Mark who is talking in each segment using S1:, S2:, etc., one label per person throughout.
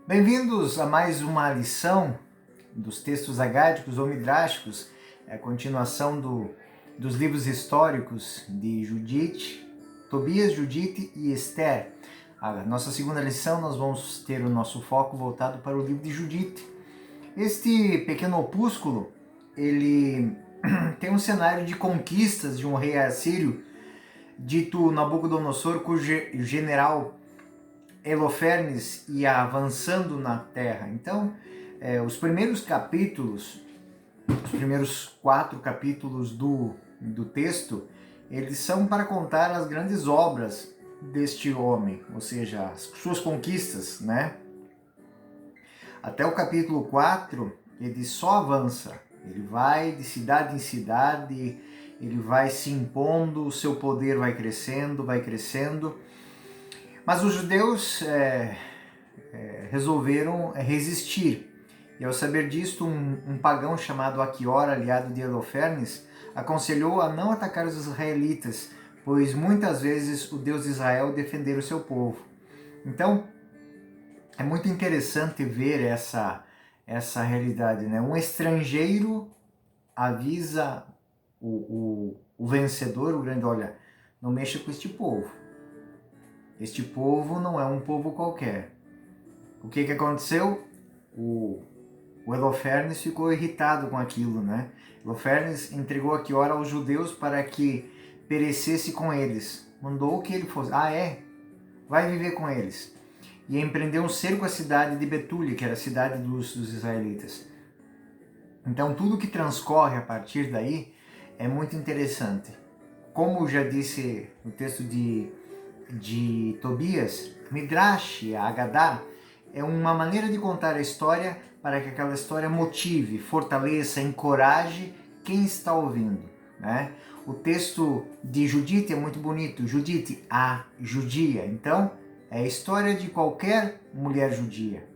S1: Bem-vindos a mais uma lição dos textos agádicos ou midráshicos, a continuação dos livros históricos de Judite, Tobias, Judite e Esther. A nossa segunda lição nós vamos ter o nosso foco voltado para o livro de Judite. Este pequeno opúsculo, ele tem um cenário de conquistas de um rei assírio, dito Nabucodonosor, cujo general Holofernes ia avançando na terra. Então, os primeiros capítulos, os primeiros 4 capítulos do texto, eles são para contar as grandes obras deste homem, ou seja, as suas conquistas, né? Até o capítulo 4, ele só avança. Ele vai de cidade em cidade, ele vai se impondo, o seu poder vai crescendo, vai crescendo. Mas os judeus resolveram resistir. E ao saber disto, um pagão chamado Aquior, aliado de Holofernes, aconselhou a não atacar os israelitas, pois muitas vezes o Deus de Israel defendera o seu povo. Então, é muito interessante ver essa realidade, né? Um estrangeiro avisa o vencedor, o grande, olha, não mexa com este povo. Este povo não é um povo qualquer. O que aconteceu? O Holofernes ficou irritado com aquilo, né? Holofernes entregou Aquior aos judeus para que perecesse com eles. Mandou que ele fosse. Vai viver com eles. E empreendeu um cerco à cidade de Betúlia, que era a cidade dos israelitas. Então tudo que transcorre a partir daí é muito interessante. Como já disse no texto de Tobias, Midrash, a Agadá, é uma maneira de contar a história para que aquela história motive, fortaleça, encoraje quem está ouvindo, né? O texto de Judite é muito bonito. Judite, a judia. Então, é a história de qualquer mulher judia,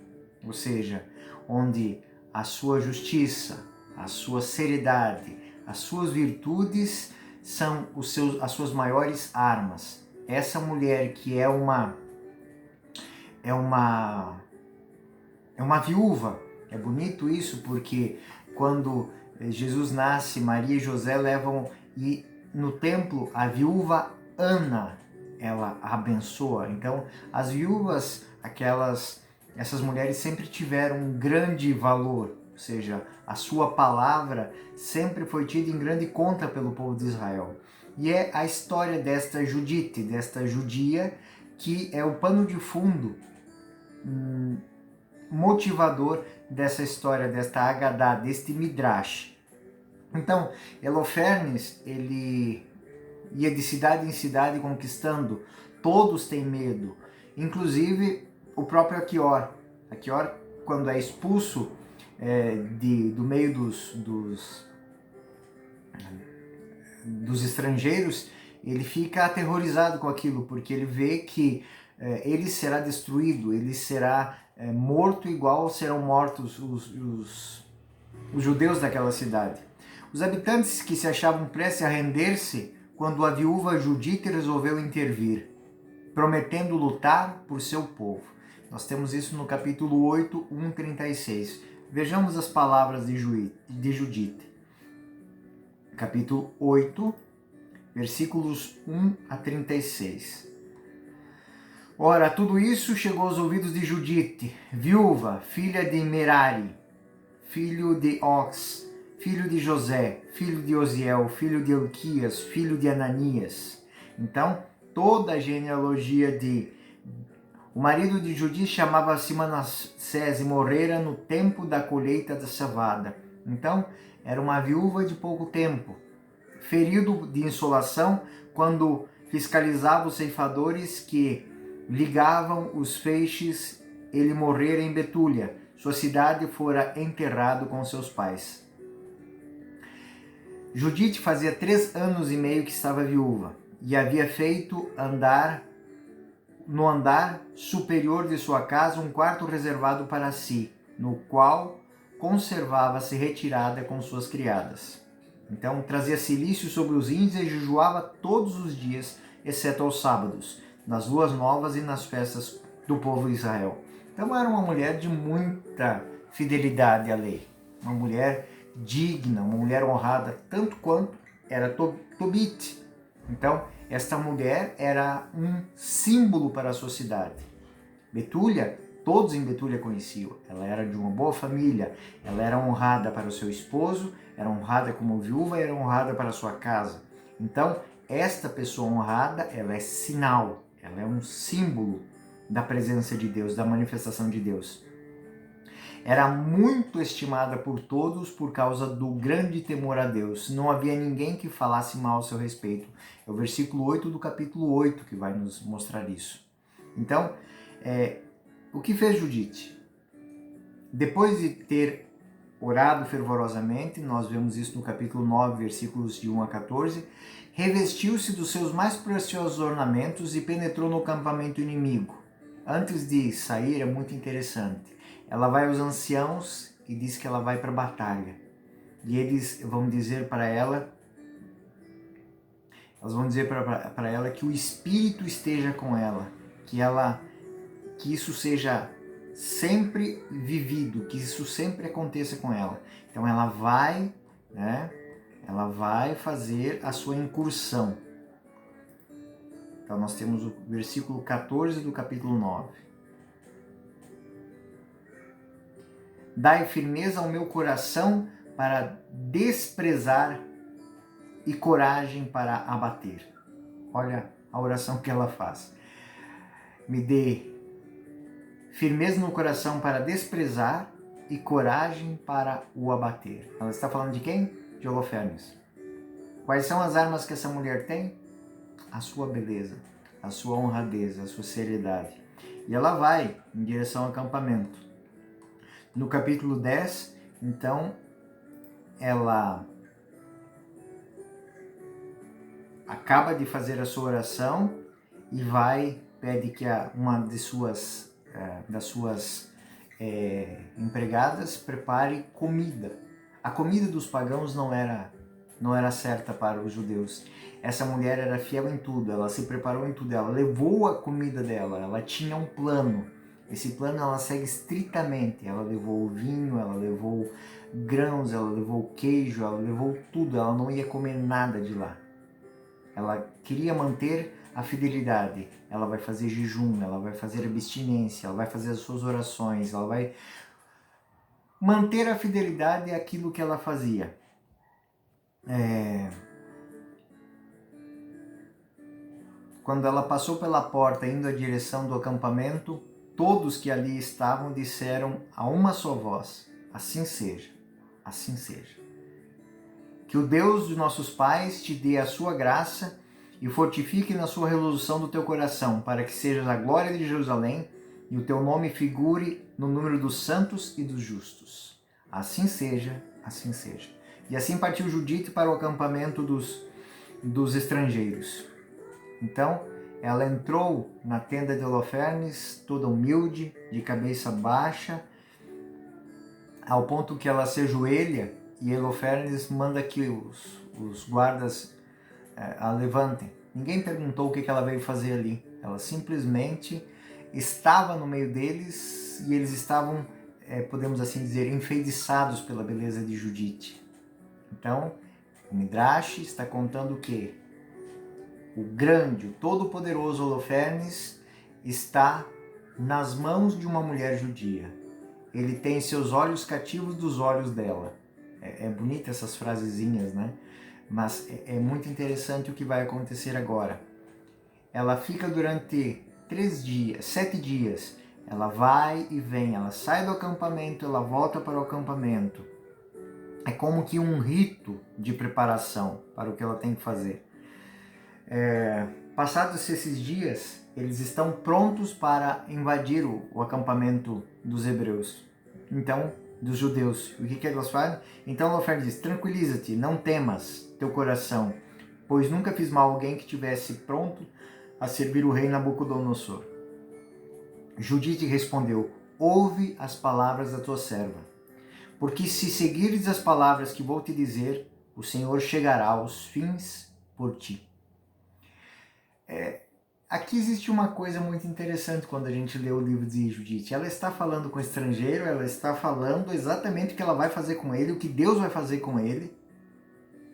S1: ou seja, onde a sua justiça, a sua seriedade, as suas virtudes são as suas maiores armas. Essa mulher que é uma viúva. É bonito isso porque quando Jesus nasce, Maria e José levam e no templo a viúva Ana, ela abençoa. Então, as viúvas, essas mulheres sempre tiveram um grande valor, ou seja, a sua palavra sempre foi tida em grande conta pelo povo de Israel. E é a história desta Judite, desta judia, que é o pano de fundo motivador dessa história, desta Agadá, deste Midrash. Então, Holofernes, ele ia de cidade em cidade conquistando, todos têm medo, inclusive o próprio Aquior. Aquior, quando é expulso do meio dos estrangeiros, ele fica aterrorizado com aquilo, porque ele vê que ele será destruído, ele será morto igual serão mortos os judeus daquela cidade. Os habitantes que se achavam prestes a render-se quando a viúva Judite resolveu intervir, prometendo lutar por seu povo. Nós temos isso no capítulo 8, 1:36. Vejamos as palavras de Judite. Capítulo 8, versículos 1-36. Ora, tudo isso chegou aos ouvidos de Judite, viúva, filha de Merari, filho de Ox, filho de José, filho de Osiel, filho de Elquias, filho de Ananias. Então, toda a genealogia o marido de Judite chamava-se Manassés e morrera no tempo da colheita da cevada. Então, era uma viúva de pouco tempo, ferido de insolação quando fiscalizava os ceifadores que ligavam os feixes. Ele morrera em Betúlia, sua cidade fora enterrado com seus pais. Judite fazia 3 anos e meio que estava viúva, e havia feito no andar superior de sua casa um quarto reservado para si, no qual conservava-se retirada com suas criadas. Então trazia cilício sobre os índios e jejuava todos os dias, exceto aos sábados, nas luas novas e nas festas do povo de Israel. Então era uma mulher de muita fidelidade à lei, uma mulher digna, uma mulher honrada, tanto quanto era Tobit. Então, esta mulher era um símbolo para a sua cidade. Betúlia, todos em Betúlia conheciam. Ela era de uma boa família, ela era honrada para o seu esposo, era honrada como viúva, era honrada para a sua casa. Então, esta pessoa honrada, ela é sinal, ela é um símbolo da presença de Deus, da manifestação de Deus. Era muito estimada por todos por causa do grande temor a Deus. Não havia ninguém que falasse mal a seu respeito. É o versículo 8 do capítulo 8 que vai nos mostrar isso. Então, o que fez Judite? Depois de ter orado fervorosamente, nós vemos isso no capítulo 9, versículos de 1 a 14, revestiu-se dos seus mais preciosos ornamentos e penetrou no acampamento inimigo. Antes de sair, é muito interessante. Ela vai aos anciãos e diz que ela vai para a batalha. E eles vão dizer para ela, que o Espírito esteja com ela, que isso seja sempre vivido, que isso sempre aconteça com ela. Então ela vai, ela vai fazer a sua incursão. Então nós temos o versículo 14 do capítulo 9. Dai firmeza ao meu coração para desprezar e coragem para abater. Olha a oração que ela faz. Me dê firmeza no coração para desprezar e coragem para o abater. Ela está falando de quem? De Holofernes. Quais são as armas que essa mulher tem? A sua beleza, a sua honradez, a sua seriedade. E ela vai em direção ao acampamento. No capítulo 10, então, ela acaba de fazer a sua oração e pede que uma das suas empregadas prepare comida. A comida dos pagãos não era certa para os judeus. Essa mulher era fiel em tudo, ela se preparou em tudo, ela levou a comida dela, ela tinha um plano. Esse plano ela segue estritamente. Ela levou o vinho, ela levou grãos, ela levou queijo, ela levou tudo. Ela não ia comer nada de lá. Ela queria manter a fidelidade. Ela vai fazer jejum, ela vai fazer abstinência, ela vai fazer as suas orações, ela vai manter a fidelidade àquilo que ela fazia. Quando ela passou pela porta indo à direção do acampamento, todos que ali estavam disseram a uma só voz: assim seja, assim seja. Que o Deus de nossos pais te dê a sua graça e fortifique na sua resolução do teu coração, para que sejas a glória de Jerusalém e o teu nome figure no número dos santos e dos justos. Assim seja, assim seja. E assim partiu Judite para o acampamento dos estrangeiros. Então, ela entrou na tenda de Holofernes, toda humilde, de cabeça baixa, ao ponto que ela se ajoelha e Holofernes manda que os guardas a levantem. Ninguém perguntou o que ela veio fazer ali. Ela simplesmente estava no meio deles e eles estavam, podemos assim dizer, enfeitiçados pela beleza de Judite. Então, o Midrash está contando o quê? O grande, o todo-poderoso Holofernes está nas mãos de uma mulher judia. Ele tem seus olhos cativos dos olhos dela. É bonita essas frasezinhas, né? Mas é muito interessante o que vai acontecer agora. Ela fica durante 7 dias. Ela vai e vem, ela sai do acampamento, ela volta para o acampamento. É como que um rito de preparação para o que ela tem que fazer. Passados esses dias, eles estão prontos para invadir o acampamento dos hebreus, então dos judeus. O que elas fazem? Então Holofernes diz: tranquiliza-te, não temas teu coração, pois nunca fiz mal a alguém que estivesse pronto a servir o rei Nabucodonosor. Judite respondeu: ouve as palavras da tua serva, porque se seguires as palavras que vou te dizer, o Senhor chegará aos fins por ti. aqui existe uma coisa muito interessante quando a gente lê o livro de Judite. Ela está falando com o estrangeiro, ela está falando exatamente o que ela vai fazer com ele, o que Deus vai fazer com ele,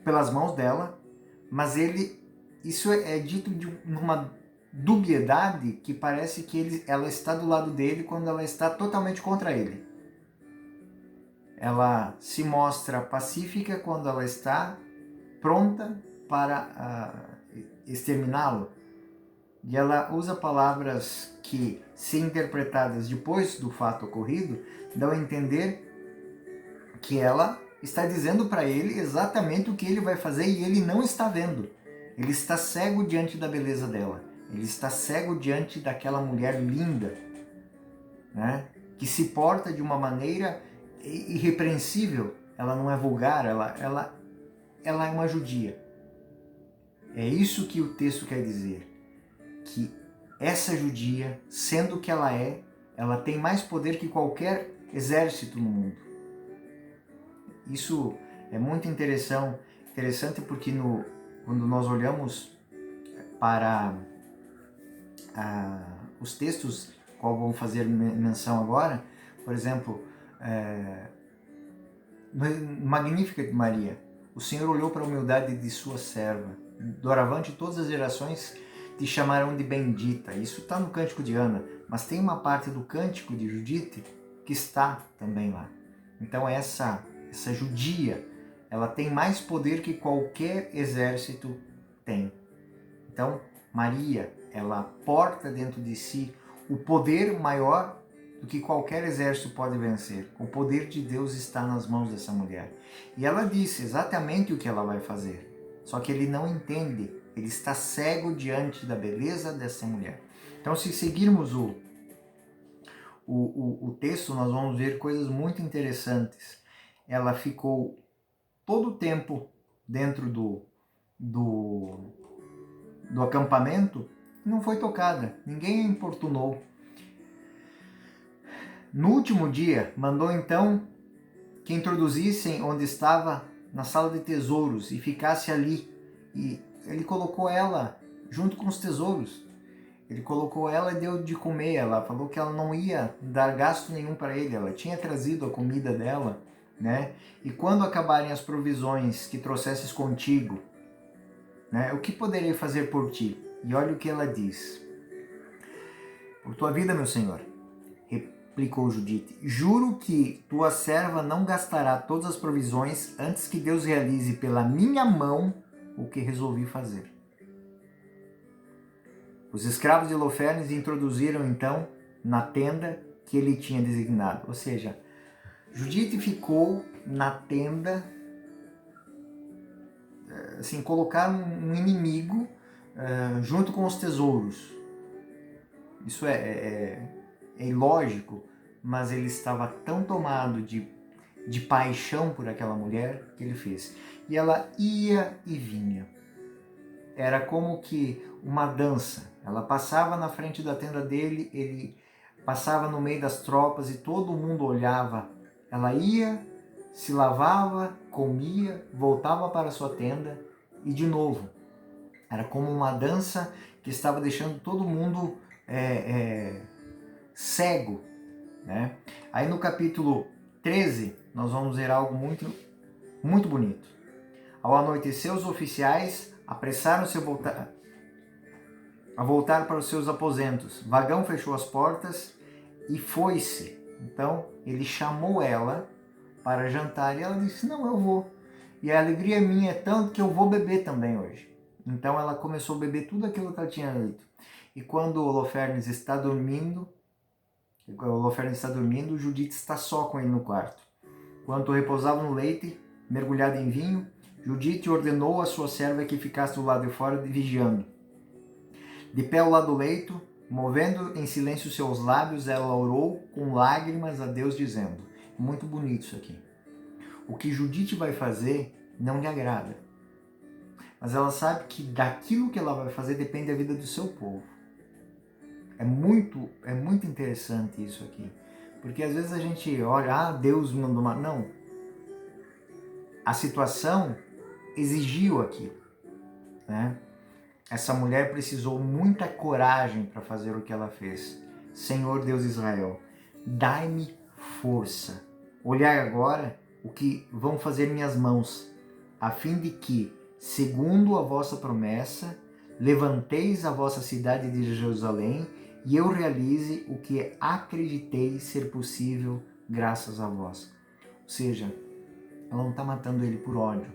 S1: pelas mãos dela, mas isso é dito de uma dubiedade que parece que ela está do lado dele quando ela está totalmente contra ele. Ela se mostra pacífica quando ela está pronta para exterminá-lo. E ela usa palavras que, se interpretadas depois do fato ocorrido, dão a entender que ela está dizendo para ele exatamente o que ele vai fazer e ele não está vendo. Ele está cego diante da beleza dela. Ele está cego diante daquela mulher linda, né? Que se porta de uma maneira irrepreensível. Ela não é vulgar, ela é uma judia. É isso que o texto quer dizer. Que essa judia, sendo o que ela tem mais poder que qualquer exército no mundo. Isso é muito interessante porque quando nós olhamos para os textos, qual vamos fazer menção agora, por exemplo, Magnífica de Maria, o Senhor olhou para a humildade de sua serva, doravante todas as gerações te chamarão de bendita. Isso está no Cântico de Ana, mas tem uma parte do Cântico de Judite que está também lá. Então essa judia, ela tem mais poder que qualquer exército tem. Então Maria, ela porta dentro de si o poder maior do que qualquer exército pode vencer. O poder de Deus está nas mãos dessa mulher. E ela disse exatamente o que ela vai fazer. Só que ele não entende. Ele está cego diante da beleza dessa mulher. Então, se seguirmos o texto, nós vamos ver coisas muito interessantes. Ela ficou todo o tempo dentro do acampamento e não foi tocada. Ninguém a importunou. No último dia, mandou então que introduzissem onde estava na sala de tesouros e ficasse ali. E ele colocou ela junto com os tesouros. Ele colocou ela e deu de comer. Ela falou que ela não ia dar gasto nenhum para ele. Ela tinha trazido a comida dela, né? E quando acabarem as provisões que trouxesses contigo, né? O que poderei fazer por ti? E olha o que ela diz. Por tua vida, meu senhor, replicou Judite, juro que tua serva não gastará todas as provisões antes que Deus realize pela minha mão o que resolvi fazer. Os escravos de Holofernes introduziram então na tenda que ele tinha designado. Ou seja, Judite ficou na tenda, assim, colocar um inimigo junto com os tesouros. Isso é ilógico, mas ele estava tão tomado de paixão por aquela mulher que ele fez. E ela ia e vinha. Era como que uma dança. Ela passava na frente da tenda dele, ele passava no meio das tropas e todo mundo olhava. Ela ia, se lavava, comia, voltava para sua tenda e de novo. Era como uma dança que estava deixando todo mundo cego, né? Aí no capítulo 13 nós vamos ver algo muito, muito bonito. Ao anoitecer, os oficiais apressaram-se a voltar para os seus aposentos. Vagão fechou as portas e foi-se. Então ele chamou ela para jantar e ela disse, não, eu vou. E a alegria minha é tanto que eu vou beber também hoje. Então ela começou a beber tudo aquilo que ela tinha dito. E quando Holofernes está dormindo, Judite está só com ele no quarto. Enquanto repousava no leite, mergulhado em vinho, Judite ordenou à sua serva que ficasse do lado de fora vigiando. De pé ao lado do leito, movendo em silêncio seus lábios, ela orou com lágrimas a Deus, dizendo, muito bonito isso aqui, o que Judite vai fazer não lhe agrada, mas ela sabe que daquilo que ela vai fazer depende a vida do seu povo. É muito interessante isso aqui, porque às vezes a gente olha, Deus mandou uma... Não, a situação exigiu aquilo, né? essa mulher precisou muita coragem para fazer o que ela fez. Senhor Deus de Israel, dai-me força. Olhai agora o que vão fazer minhas mãos, a fim de que, segundo a vossa promessa, levanteis a vossa cidade de Jerusalém e eu realize o que acreditei ser possível graças a vós. Ou seja, ela não está matando ele por ódio,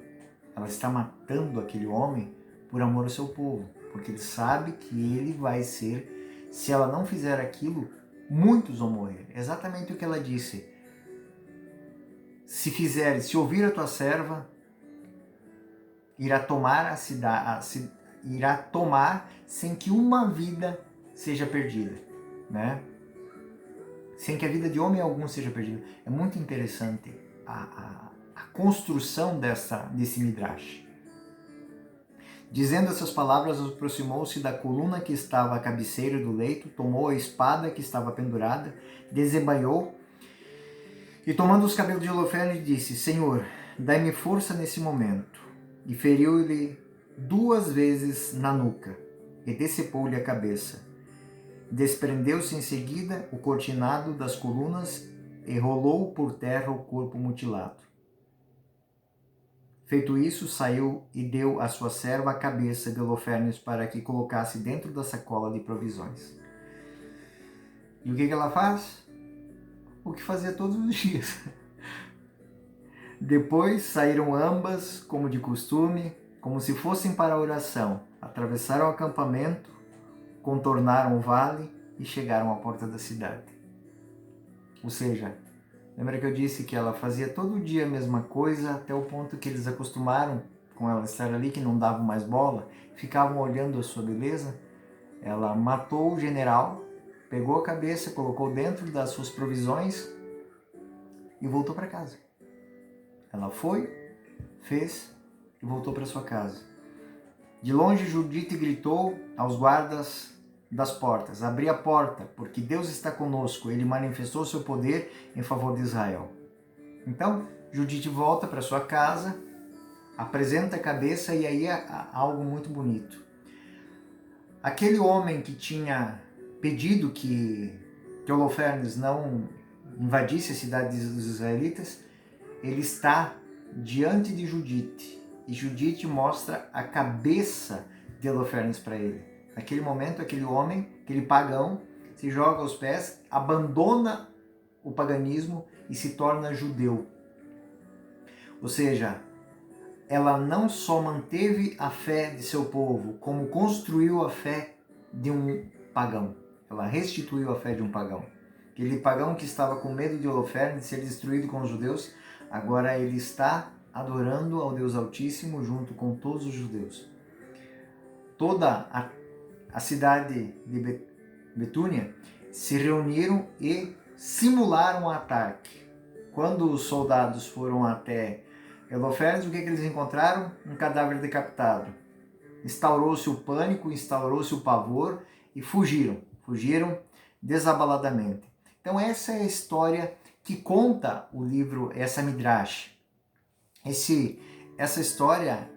S1: ela está matando aquele homem por amor ao seu povo, porque ele sabe que ele vai ser, se ela não fizer aquilo, muitos vão morrer. Exatamente o que ela disse. Se ouvir a tua serva, irá tomar a cidade, irá tomar sem que uma vida seja perdida, né? Sem que a vida de homem algum seja perdida. É muito interessante a construção desse Midrash. Dizendo essas palavras, aproximou-se da coluna que estava à cabeceira do leito, tomou a espada que estava pendurada, desembainhou e, tomando os cabelos de Holofernes, disse: Senhor, dai-me força nesse momento. E feriu-lhe 2 vezes na nuca e decepou-lhe a cabeça. Desprendeu-se em seguida o cortinado das colunas e rolou por terra o corpo mutilado. Feito isso, saiu e deu à sua serva a cabeça de Holofernes para que colocasse dentro da sacola de provisões. E o que ela faz? O que fazia todos os dias. Depois saíram ambas, como de costume, como se fossem para a oração. Atravessaram o acampamento, contornaram o vale e chegaram à porta da cidade. Ou seja, lembra que eu disse que ela fazia todo dia a mesma coisa, até o ponto que eles acostumaram com ela estar ali, que não davam mais bola, ficavam olhando a sua beleza? Ela matou o general, pegou a cabeça, colocou dentro das suas provisões e voltou para casa. Ela foi, fez e voltou para sua casa. De longe, Judite gritou aos guardas das portas: abri a porta, porque Deus está conosco, ele manifestou seu poder em favor de Israel. Então, Judite volta para sua casa, apresenta a cabeça e aí há algo muito bonito. Aquele homem que tinha pedido que Holofernes não invadisse a cidade dos israelitas, ele está diante de Judite. E Judite mostra a cabeça de Holofernes para ele. Naquele momento, aquele homem, aquele pagão, se joga aos pés, abandona o paganismo e se torna judeu. Ou seja, ela não só manteve a fé de seu povo, como construiu a fé de um pagão. Ela restituiu a fé de um pagão. Aquele pagão que estava com medo de Holofernes ser destruído com os judeus, agora ele está adorando ao Deus Altíssimo junto com todos os judeus. Toda a cidade de Betúnia se reuniram e simularam um ataque. Quando os soldados foram até Holofernes, o que eles encontraram? Um cadáver decapitado. Instaurou-se o pânico, instaurou-se o pavor e fugiram desabaladamente. Então essa é a história que conta o livro, essa Midrash. Essa história,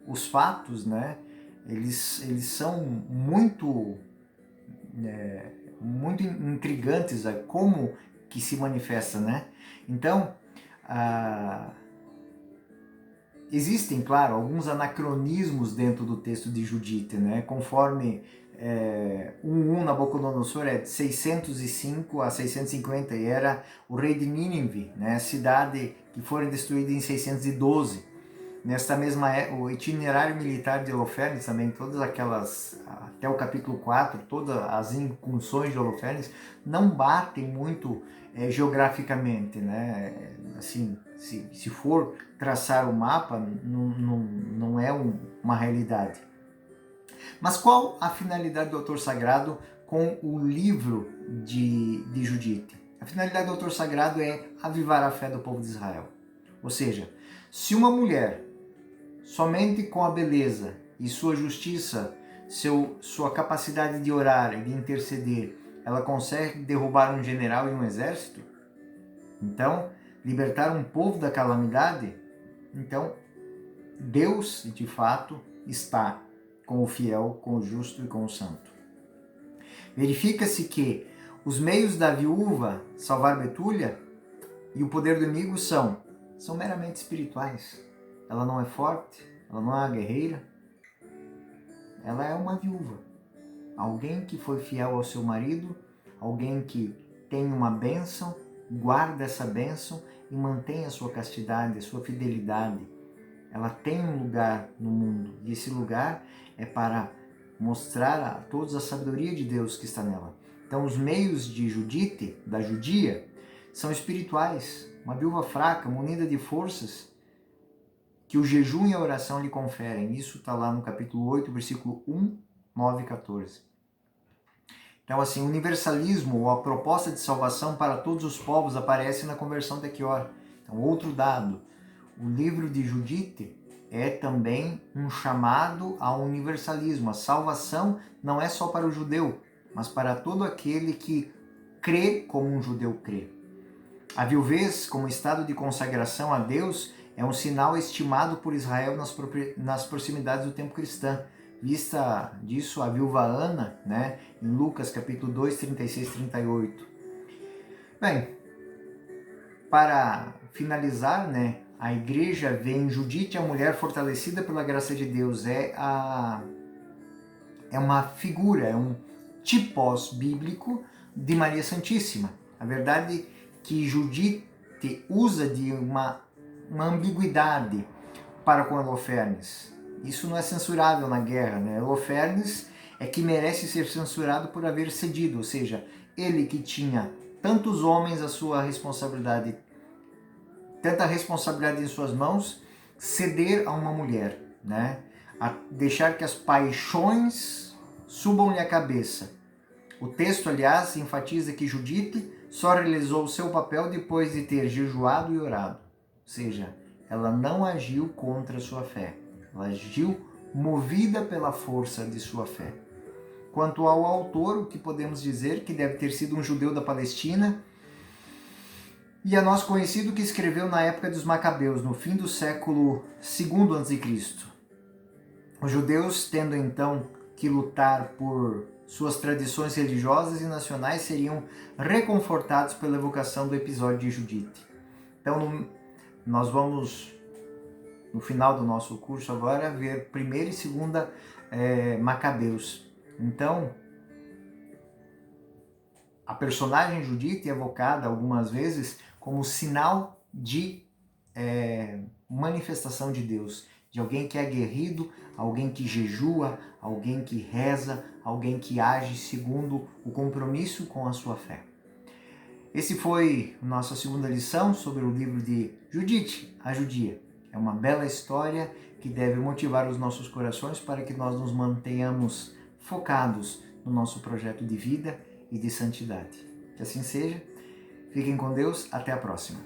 S1: os fatos, né, eles são muito intrigantes, como que se manifesta, né? Então, existem, claro, alguns anacronismos dentro do texto de Judite, né? Conforme 1 Nabucodonosor é de 605 a 650 e era o rei de Nínive, né? Cidade que foi destruída em 612. Nesta mesma o itinerário militar de Holofernes também, todas aquelas, até o capítulo 4, todas as incursões de Holofernes não batem muito geograficamente, né? Assim, se for traçar o mapa, não é uma realidade. Mas qual a finalidade do autor sagrado com o livro de Judite? A finalidade do autor sagrado é avivar a fé do povo de Israel. Ou seja, se uma mulher, somente com a beleza e sua justiça, sua capacidade de orar e de interceder, ela consegue derrubar um general e um exército, então, libertar um povo da calamidade, então, Deus, de fato, está com o fiel, com o justo e com o santo. Verifica-se que os meios da viúva salvar Betúlia e o poder do inimigo são meramente espirituais. Ela não é forte, ela não é uma guerreira, ela é uma viúva. Alguém que foi fiel ao seu marido, alguém que tem uma bênção, guarda essa bênção e mantém a sua castidade, a sua fidelidade. Ela tem um lugar no mundo e esse lugar é para mostrar a todos a sabedoria de Deus que está nela. Então os meios de Judite, da judia, são espirituais. Uma viúva fraca, munida de forças, que o jejum e a oração lhe conferem. Isso está lá no capítulo 8, versículo 1, 9 e 14. Então, assim, o universalismo ou a proposta de salvação para todos os povos aparece na conversão de Achior. Então, outro dado, o livro de Judite é também um chamado ao universalismo. A salvação não é só para o judeu, mas para todo aquele que crê como um judeu crê. A viuvez, como estado de consagração a Deus, é um sinal estimado por Israel nas proximidades do tempo cristão. Vista disso, a viúva Ana, né, em Lucas capítulo 2, 36 e 38. Bem, para finalizar, né, a igreja vê em Judite a mulher fortalecida pela graça de Deus. É uma figura, é um tipos bíblico de Maria Santíssima. A verdade é que Judite usa de uma ambiguidade para com Holofernes. Isso não é censurável na guerra, né? Holofernes é que merece ser censurado por haver cedido, ou seja, ele que tinha tantos homens à sua responsabilidade, tanta responsabilidade em suas mãos, ceder a uma mulher, né? A deixar que as paixões subam-lhe a cabeça. O texto, aliás, enfatiza que Judite só realizou o seu papel depois de ter jejuado e orado. Ou seja, ela não agiu contra a sua fé. Ela agiu movida pela força de sua fé. Quanto ao autor, o que podemos dizer que deve ter sido um judeu da Palestina e é nosso conhecido que escreveu na época dos Macabeus, no fim do século II a.C. Os judeus, tendo então que lutar por suas tradições religiosas e nacionais, seriam reconfortados pela evocação do episódio de Judite. Então, nós vamos, no final do nosso curso agora, ver 1ª e 2ª Macabeus. Então, a personagem Judite é evocada algumas vezes como sinal de manifestação de Deus, de alguém que é aguerrido, alguém que jejua, alguém que reza, alguém que age segundo o compromisso com a sua fé. Esse foi a nossa 2ª lição sobre o livro de Judite, a judia. É uma bela história que deve motivar os nossos corações para que nós nos mantenhamos focados no nosso projeto de vida e de santidade. Que assim seja. Fiquem com Deus. Até a próxima.